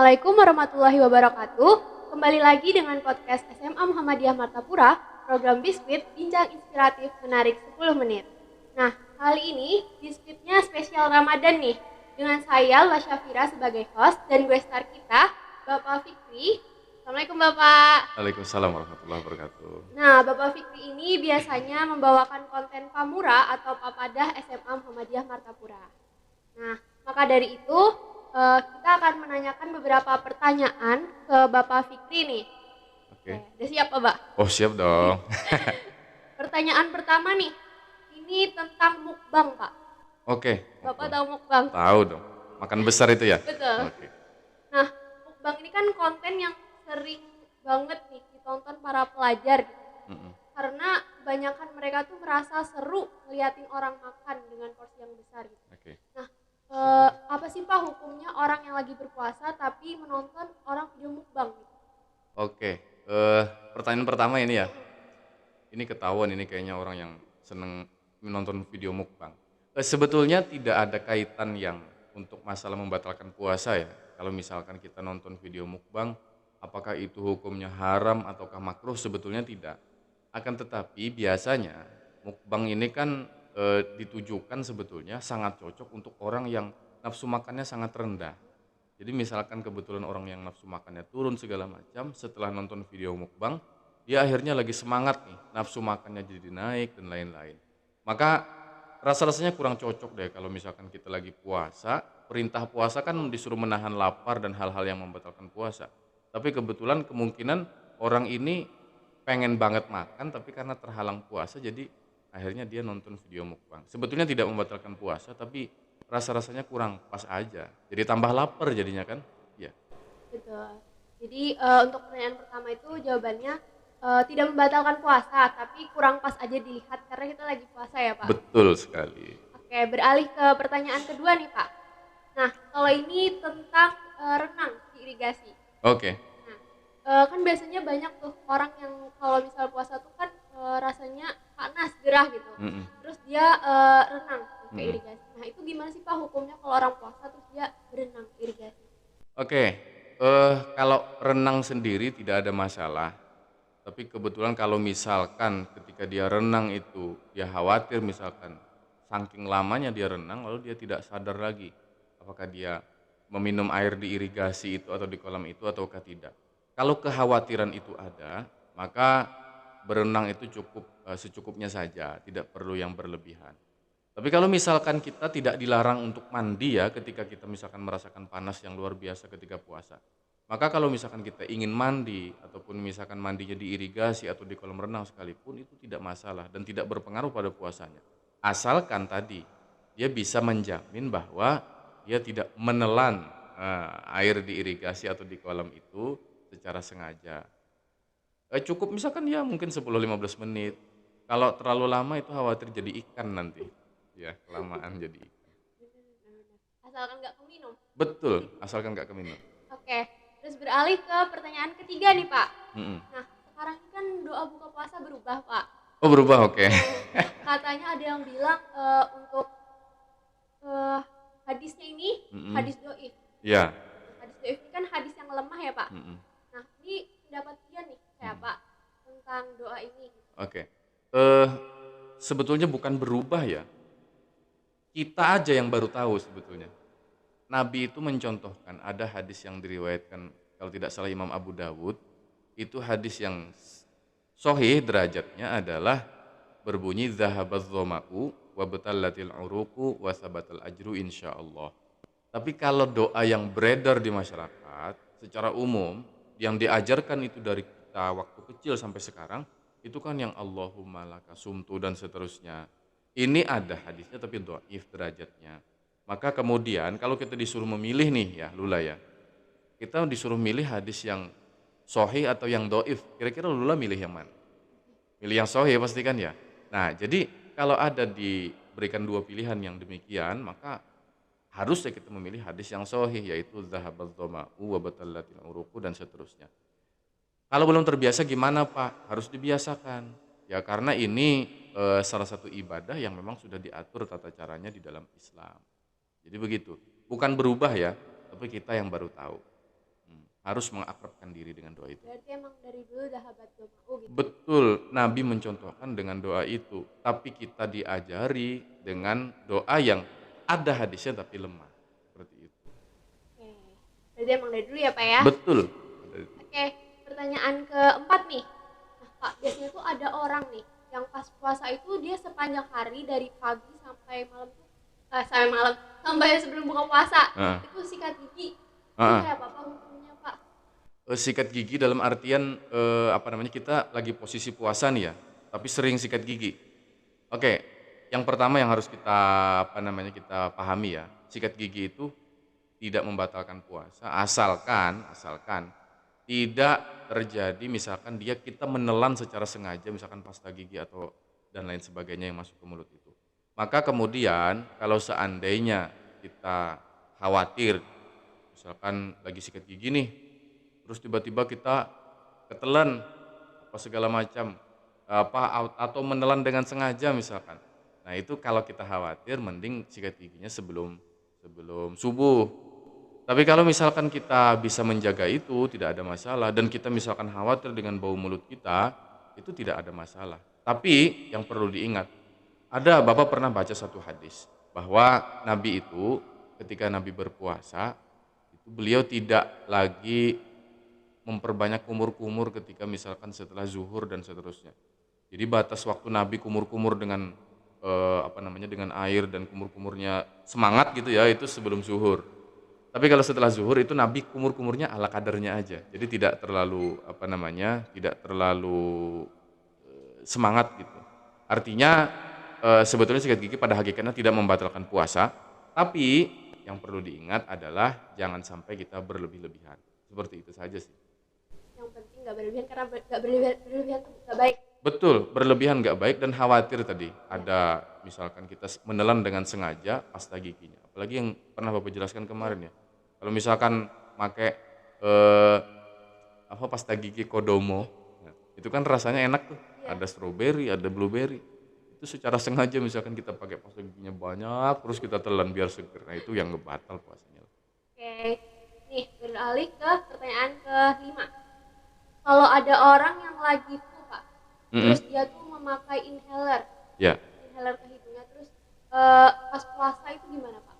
Assalamualaikum warahmatullahi wabarakatuh. Kembali lagi dengan podcast SMA Muhammadiyah Martapura, program Biskuit Bincang Inspiratif Menarik 10 Menit. Nah, kali ini Biskuitnya spesial Ramadan nih. Dengan saya, La Syafira sebagai host dan gue star kita, Bapak Fikri. Assalamualaikum Bapak. Waalaikumsalam warahmatullahi wabarakatuh. Nah, Bapak Fikri ini biasanya membawakan konten Pamura atau Papadah SMA Muhammadiyah Martapura. Nah, maka dari itu kita akan menanyakan beberapa pertanyaan ke Bapak Fikri nih. Oke, Oke. udah siap Pak? Oh, siap dong. Pertanyaan pertama nih, ini tentang mukbang Pak. Oke. Bapak tahu mukbang? Tahu dong. Makan besar itu ya? Betul. Oke. Nah, mukbang ini kan konten yang sering banget nih ditonton para pelajar gitu. Mm-mm. Karena kebanyakan mereka tuh merasa seru ngeliatin orang makan dengan porsi yang besar gitu. Oke. Nah, apa sih Pak hukumnya orang yang lagi berpuasa tapi menonton orang video mukbang gitu? Oke. Pertanyaan pertama ini ya. Ini ketahuan ini kayaknya orang yang seneng menonton video mukbang. Sebetulnya tidak ada kaitan yang untuk masalah membatalkan puasa ya. Kalau misalkan kita nonton video mukbang, apakah itu hukumnya haram ataukah makruh? Sebetulnya tidak. Akan tetapi biasanya mukbang ini kan ditujukan sebetulnya sangat cocok untuk orang yang nafsu makannya sangat rendah. Jadi misalkan kebetulan orang yang nafsu makannya turun segala macam, setelah nonton video mukbang, dia akhirnya lagi semangat nih, nafsu makannya jadi naik dan lain-lain. Maka rasa-rasanya kurang cocok deh kalau misalkan kita lagi puasa, perintah puasa kan disuruh menahan lapar dan hal-hal yang membatalkan puasa. Tapi kebetulan kemungkinan orang ini pengen banget makan tapi karena terhalang puasa jadi akhirnya dia nonton video mukbang. Sebetulnya tidak membatalkan puasa tapi rasa-rasanya kurang pas aja. Jadi tambah lapar jadinya kan? Iya. Betul. Jadi untuk pertanyaan pertama itu jawabannya tidak membatalkan puasa, tapi kurang pas aja dilihat karena kita lagi puasa ya Pak. Betul sekali. Oke, beralih ke pertanyaan kedua nih Pak. Nah, kalau ini tentang renang di irigasi. Oke. Nah, kan biasanya banyak tuh orang yang kalau misal puasa tuh kan rasanya panas, gerah gitu. Mm-mm. Terus dia renang ke Mm-mm. irigasi. Nah, itu gimana sih Pak hukumnya kalau orang puasa terus dia berenang ke irigasi? Oke. Kalau renang sendiri tidak ada masalah. Tapi kebetulan kalau misalkan ketika dia renang itu dia khawatir misalkan saking lamanya dia renang lalu dia tidak sadar lagi apakah dia meminum air di irigasi itu atau di kolam itu ataukah tidak. Kalau kekhawatiran itu ada, maka berenang itu cukup secukupnya saja, tidak perlu yang berlebihan. Tapi kalau misalkan kita tidak dilarang untuk mandi ya ketika kita misalkan merasakan panas yang luar biasa ketika puasa. Maka kalau misalkan kita ingin mandi ataupun misalkan mandinya di irigasi atau di kolam renang sekalipun itu tidak masalah dan tidak berpengaruh pada puasanya. Asalkan tadi dia bisa menjamin bahwa dia tidak menelan air di irigasi atau di kolam itu secara sengaja. Cukup misalkan ya mungkin 10-15 menit. Kalau terlalu lama itu khawatir jadi ikan nanti. Ya, kelamaan jadi ikan. Asalkan nggak keminum. Betul, asalkan nggak keminum. Oke, terus beralih ke pertanyaan ketiga nih Pak. Mm-mm. Nah, sekarang ini kan doa buka puasa berubah Pak. Oh berubah, oke. Katanya ada yang bilang untuk eh, hadisnya ini Mm-mm. hadis doif. Ya. Hadis doif ini kan hadis yang lemah ya Pak. Mm-mm. Nah, ini pendapat dia nih kayak Pak tentang doa ini. Oke. Sebetulnya bukan berubah ya. Kita aja yang baru tahu sebetulnya. Nabi itu mencontohkan ada hadis yang diriwayatkan kalau tidak salah Imam Abu Dawud, itu hadis yang sahih derajatnya adalah berbunyi zahabaz dhama'u wa batallatil uruqu wa sabatal ajru insyaallah. Tapi kalau doa yang beredar di masyarakat secara umum yang diajarkan itu dari kita waktu kecil sampai sekarang itu kan yang Allahumma laka sumtu dan seterusnya. Ini ada hadisnya tapi dhaif derajatnya. Maka kemudian kalau kita disuruh memilih nih ya Lula ya, kita disuruh milih hadis yang sahih atau yang dhaif. Kira-kira Lula milih yang mana? Milih yang sahih pasti kan ya. Nah, jadi kalau ada diberikan dua pilihan yang demikian, maka harusnya kita memilih hadis yang sahih yaitu zahabaz dhama'u wa batallatil uruqu dan seterusnya. Kalau belum terbiasa gimana Pak? Harus dibiasakan. Ya karena ini salah satu ibadah yang memang sudah diatur tata caranya di dalam Islam. Jadi begitu. Bukan berubah ya, tapi kita yang baru tahu. harus mengakrabkan diri dengan doa itu. Berarti emang dari dulu udah habat doa gitu. Betul, Nabi mencontohkan dengan doa itu, tapi kita diajari dengan doa yang ada hadisnya tapi lemah. Seperti itu. Oke. Berarti emang dari dulu ya Pak ya? Betul. Oke, pertanyaan keempat nih. Nah Pak, biasanya tuh ada orang nih yang pas puasa itu dia sepanjang hari dari pagi sampai malam tuh sampai sebelum buka puasa Nah, itu sikat gigi. Itu ah, kayak apa hukumnya Pak? sikat gigi dalam artian kita lagi posisi puasa nih ya, tapi sering sikat gigi. Oke, yang pertama yang harus kita pahami ya, sikat gigi itu tidak membatalkan puasa asalkan tidak terjadi misalkan kita menelan secara sengaja misalkan pasta gigi atau dan lain sebagainya yang masuk ke mulut itu. Maka kemudian kalau seandainya kita khawatir misalkan lagi sikat gigi nih terus tiba-tiba kita ketelan apa segala macam atau menelan dengan sengaja misalkan. Nah, itu kalau kita khawatir mending sikat giginya sebelum sebelum subuh. Tapi kalau misalkan kita bisa menjaga itu tidak ada masalah dan kita misalkan khawatir dengan bau mulut kita, itu tidak ada masalah. Tapi yang perlu diingat, Bapak pernah baca satu hadis bahwa Nabi itu ketika Nabi berpuasa, itu beliau tidak lagi memperbanyak kumur-kumur ketika misalkan setelah zuhur dan seterusnya. Jadi batas waktu Nabi kumur-kumur dengan dengan air dan kumur-kumurnya semangat gitu ya, itu sebelum zuhur. Tapi kalau setelah zuhur itu Nabi kumur-kumurnya ala kadarnya aja. Jadi tidak terlalu tidak terlalu semangat gitu. Artinya sebetulnya sikat gigi pada hakikatnya tidak membatalkan puasa, tapi yang perlu diingat adalah jangan sampai kita berlebih-lebihan. Seperti itu saja sih. Yang penting nggak berlebihan karena nggak berlebihan tuh nggak baik. Betul, berlebihan nggak baik dan khawatir tadi. Ada misalkan kita menelan dengan sengaja pasta giginya. Apalagi yang pernah Bapak jelaskan kemarin ya. Kalau misalkan pakai pasta gigi Kodomo, nah, itu kan rasanya enak tuh. Iya. Ada stroberi, ada blueberry. Itu secara sengaja misalkan kita pakai pasta giginya banyak, terus kita telan biar seger. Nah, itu yang ngebatal puasanya. Oke, nih beralih ke pertanyaan kelima. Kalau ada orang yang lagi flu Pak, terus dia tuh memakai inhaler, Ya. inhaler ke hidungnya, terus pas puasa itu gimana Pak?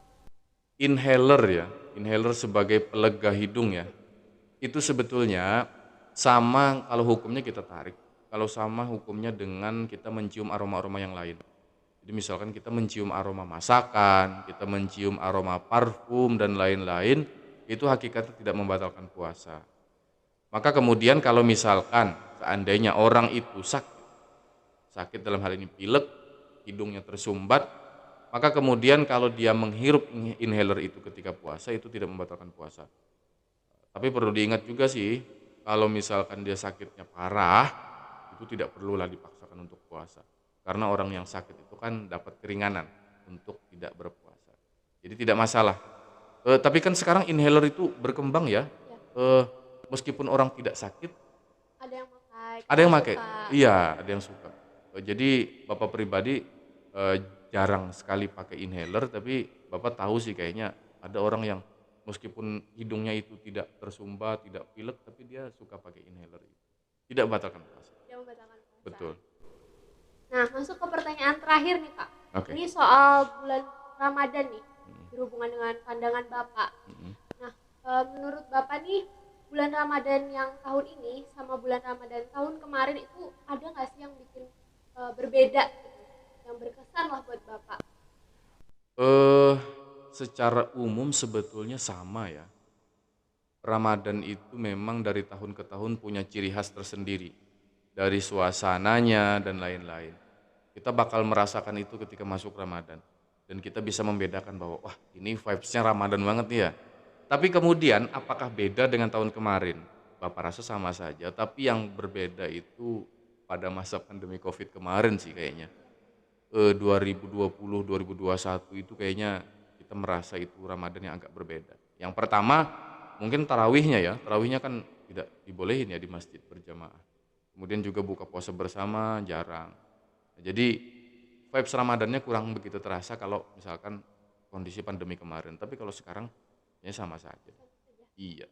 Inhaler ya, inhaler sebagai pelega hidung ya. Itu sebetulnya sama kalau hukumnya kita tarik. Kalau sama hukumnya dengan kita mencium aroma-aroma yang lain. Jadi misalkan kita mencium aroma masakan, kita mencium aroma parfum dan lain-lain, itu hakikatnya tidak membatalkan puasa. Maka kemudian kalau misalkan seandainya orang itu sakit dalam hal ini pilek, hidungnya tersumbat, maka kemudian kalau dia menghirup inhaler itu ketika puasa itu tidak membatalkan puasa. Tapi perlu diingat juga sih, kalau misalkan dia sakitnya parah, itu tidak perlulah dipaksakan untuk puasa. Karena orang yang sakit itu kan dapat keringanan untuk tidak berpuasa. Jadi tidak masalah. Tapi kan sekarang inhaler itu berkembang ya. Meskipun orang tidak sakit, Ada yang pakai, ada yang pakai. suka. Iya, ada yang suka. Jadi Bapak pribadi jarang sekali pakai inhaler, tapi Bapak tahu sih kayaknya ada orang yang meskipun hidungnya itu tidak tersumbat, tidak pilek, tapi dia suka pakai inhaler itu. Tidak membatalkan puasa. Dia membatalkan puasa. Betul. Nah, masuk ke pertanyaan terakhir nih Pak. Oke. Ini soal bulan Ramadan nih, berhubungan dengan pandangan Bapak. Nah, menurut Bapak nih, bulan Ramadan yang tahun ini sama bulan Ramadan tahun kemarin itu ada nggak sih yang bikin berbeda gitu? Yang berkesan lah buat Bapak? Secara umum sebetulnya sama ya. Ramadan itu memang dari tahun ke tahun punya ciri khas tersendiri. Dari suasananya dan lain-lain. Kita bakal merasakan itu ketika masuk Ramadan. Dan kita bisa membedakan bahwa wah ini vibes-nya Ramadan banget nih ya. Tapi kemudian apakah beda dengan tahun kemarin? Bapak rasa sama saja, tapi yang berbeda itu pada masa pandemi Covid kemarin sih kayaknya. 2020, 2021 itu kayaknya kita merasa itu Ramadan yang agak berbeda. Yang pertama mungkin tarawihnya ya, tarawihnya kan tidak dibolehin ya di masjid berjamaah. Kemudian juga buka puasa bersama jarang. Jadi vibes Ramadannya kurang begitu terasa kalau misalkan kondisi pandemi kemarin. Tapi kalau sekarang ya sama saja. Iya.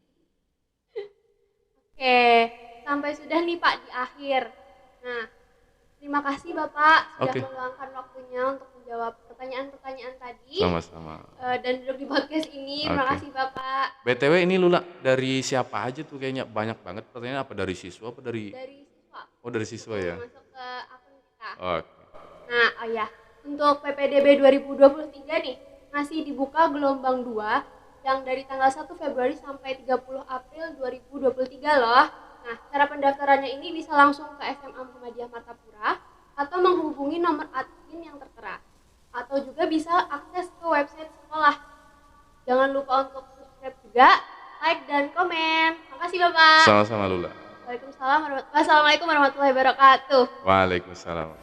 Oke, sampai sudah nih Pak di akhir. Nah, terima kasih Bapak sudah Oke, meluangkan waktunya untuk menjawab pertanyaan-pertanyaan tadi sama-sama. dan duduk di podcast ini. Terima Oke. kasih Bapak. BTW ini Lula dari siapa aja tuh, kayaknya banyak banget pertanyaan, apa dari siswa apa dari Dari siswa oh dari siswa ya. masuk ke akun kita. Oke. Nah, oh ya, untuk PPDB 2023 nih masih dibuka gelombang 2 yang dari tanggal 1 Februari sampai 30 April 2023 loh. Nah, cara pendaftarannya ini bisa langsung ke SMA Muhammadiyah Martapura atau menghubungi nomor admin yang tertera. Atau juga bisa akses ke website sekolah. Jangan lupa untuk subscribe juga, like dan komen. Makasih Bapak. Sama-sama Lula. Wassalamualaikum warahmatullahi wabarakatuh. Waalaikumsalam.